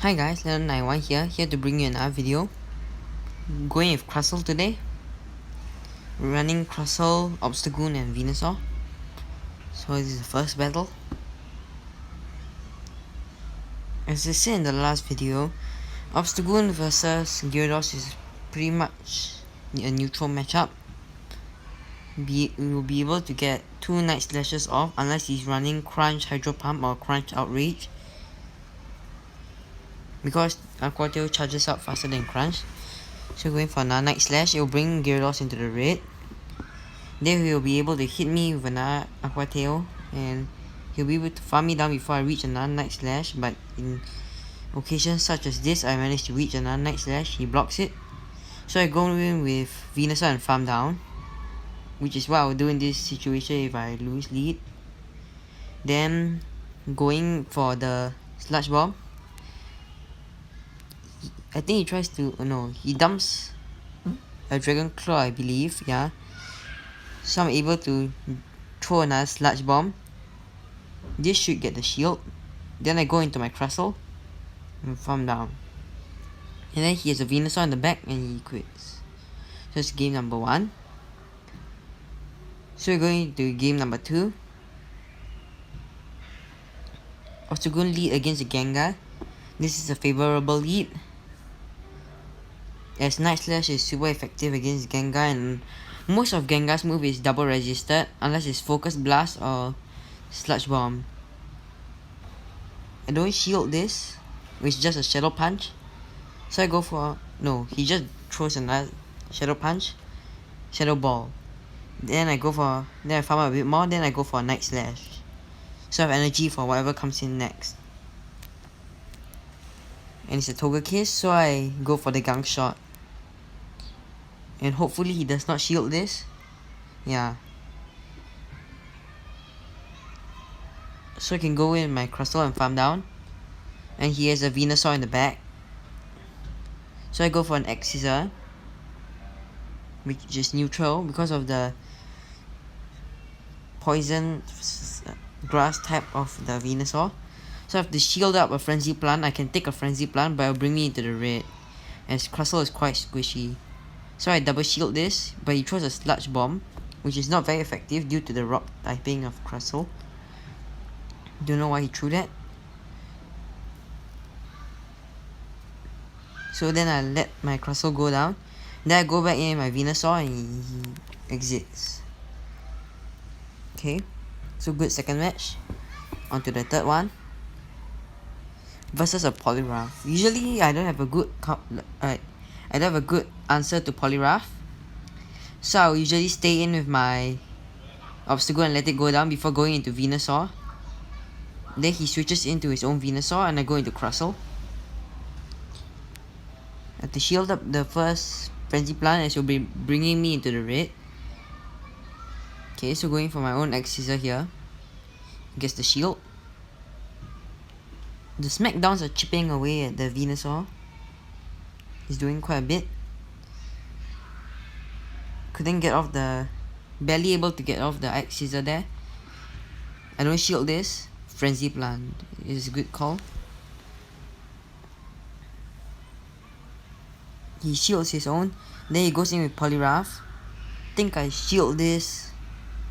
Hi guys, Leonard91 here to bring you another video. Going with Crustle today. Running Crustle, Obstagoon and Venusaur. So this is the first battle. As I said in the last video, Obstagoon versus Gyarados is pretty much a neutral matchup. We will be able to get 2 Night Slashes off unless he's running Crunch, Hydro Pump or Crunch Outrage. Because Aqua Tail charges up faster than Crunch. So going for another Night Slash, it will bring Gyarados into the red. Then he will be able to hit me with another Aqua Tail, and he'll be able to farm me down before I reach another Night Slash. But in occasions such as this, I managed to reach another Night Slash. He blocks it, so I go in with Venusaur and farm down, which is what I would do in this situation if I lose lead. Then going for the Sludge Bomb. I think he tries to, no, he dumps a Dragon Claw, I believe, yeah. So I'm able to throw another Sludge Bomb. This should get the shield. Then I go into my Crustle and farm down. And then he has a Venusaur in the back and he quits. So it's game number 1. So we're going to game number 2. Obstagoon lead against the Gengar. This is a favorable lead, as Night Slash is super effective against Gengar, and most of Gengar's move is double resisted unless it's Focus Blast or Sludge Bomb. I don't shield this, which is just a Shadow Punch. So I go for, no, he just throws another Shadow Punch, Shadow Ball. Then I farm up a bit more, then I go for a Night Slash. So I have energy for whatever comes in next. And it's a Togekiss, so I go for the Gunk Shot. And hopefully he does not shield this. Yeah. So I can go in my Crustle and farm down. And he has a Venusaur in the back. So I go for an X-Scissor, which is neutral because of the poison grass type of the Venusaur. So I have to shield up a Frenzy Plant. I can take a Frenzy Plant, but it'll bring me into the red, as Crustle is quite squishy. So I double shield this, but he throws a Sludge Bomb, which is not very effective due to the rock typing of Crustle. Don't know why he threw that. So then I let my Crustle go down. Then I go back in my Venusaur and he exits. Okay, so good second match. On to the third one. Versus a Poliwrath. Usually I don't have a good answer to Poliwrath. So I'll usually stay in with my Obstacle and let it go down before going into Venusaur. Then he switches into his own Venusaur and I go into Crustle. I have to shield up the first Frenzy Plant as he'll be bringing me into the red. Okay, so going for my own X-Scissor here. Gets the shield. The Smackdowns are chipping away at the Venusaur. He's doing quite a bit. Barely able to get off the X-Scissor there. I don't shield this. Frenzy Plant is a good call. He shields his own. Then he goes in with Poliwrath. Think I shield this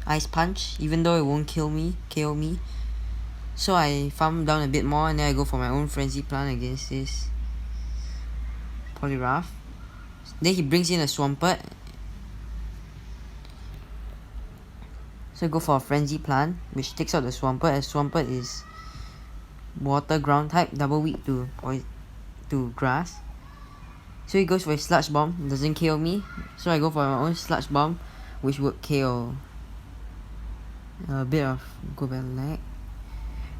Ice Punch, even though it won't KO me. So I farm down a bit more and then I go for my own Frenzy Plant against this Poliwrath. Then he brings in a Swampert. So I go for a Frenzy Plant, which takes out the Swampert, as Swampert is Water Ground type, double weak to Grass. So he goes for a Sludge Bomb, doesn't KO me. So I go for my own Sludge Bomb, which would KO. A bit of go back lag.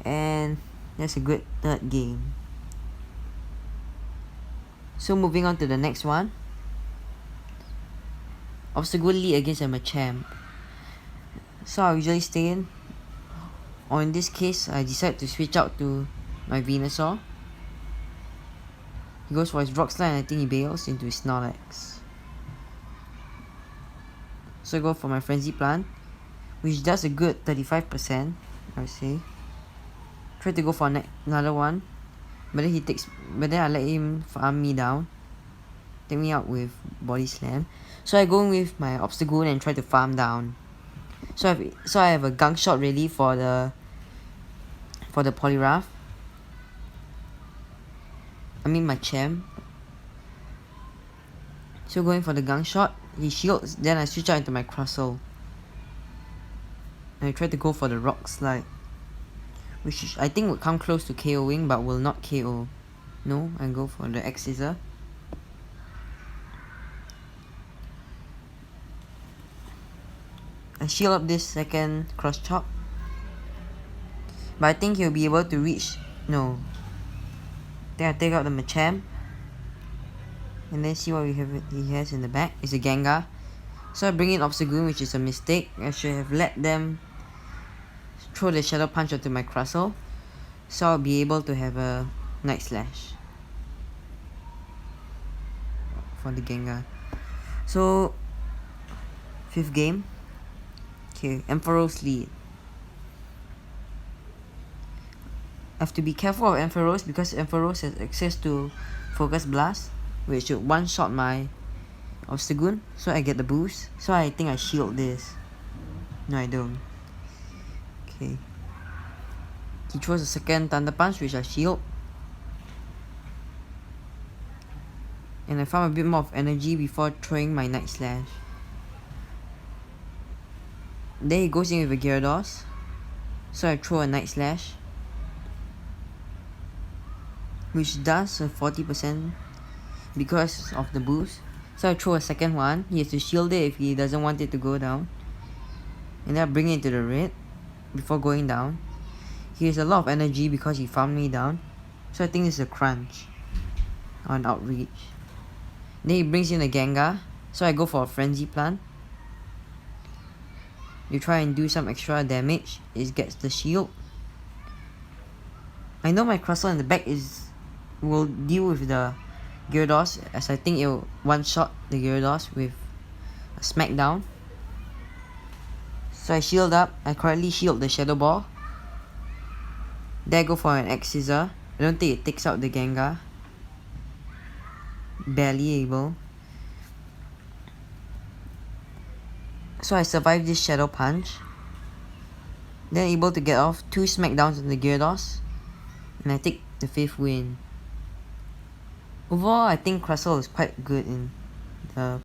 And that's a good third game. So moving on to the next one. Obstacle lead against a Machamp. So I usually stay in. Or in this case, I decide to switch out to my Venusaur. He goes for his Rock Slide and I think he bails into his Snorlax. So I go for my Frenzy Plant, which does a good 35%, I would say. Try to go for another one. But then I let him farm me down. Take me out with body slam. So I go in with my obstacle and try to farm down. So I have a gunk shot ready for the Polyrath. I mean my champ. So going for the gunk shot, he shields, then I switch out into my Crustle. And I try to go for the rock slide, which I think would come close to KOing but will not KO. No, I go for the X Scissor. I shield up this second cross chop, but I think he'll be able to reach. No. Then I take out the Machamp, and then see what he has in the back. It's a Gengar. So I bring in Obstagoon, which is a mistake. I should have let them throw the Shadow Punch onto my Crustle, so I'll be able to have a Night Slash for the Gengar. So 5th game. Okay, Ampharos lead. I have to be careful of Ampharos because Ampharos has access to Focus Blast, which should one-shot my Obstagoon, so I get the boost. So I think I shield this. No, I don't. Okay. He throws a second Thunder Punch, which I shield. And I found a bit more of energy before throwing my Night Slash. Then he goes in with a Gyarados, so I throw a Night Slash, which does a 40% because of the boost. So I throw a second one. He has to shield it if he doesn't want it to go down. And then I bring it into the red before going down. He has a lot of energy because he farmed me down. So I think it's a crunch on outreach. Then he brings in a Gengar, so I go for a Frenzy Plant. You try and do some extra damage. It gets the shield. I know my Crustle in the back will deal with the Gyarados, as I think it will one-shot the Gyarados with a Smackdown. So I shield up. I correctly shield the Shadow Ball. Then I go for an X Scissor. I don't think it takes out the Gengar. Barely able. So I survive this Shadow Punch. Then able to get off 2 Smackdowns on the Gyarados. And I take the 5th win. Overall, I think Crustle is quite good in the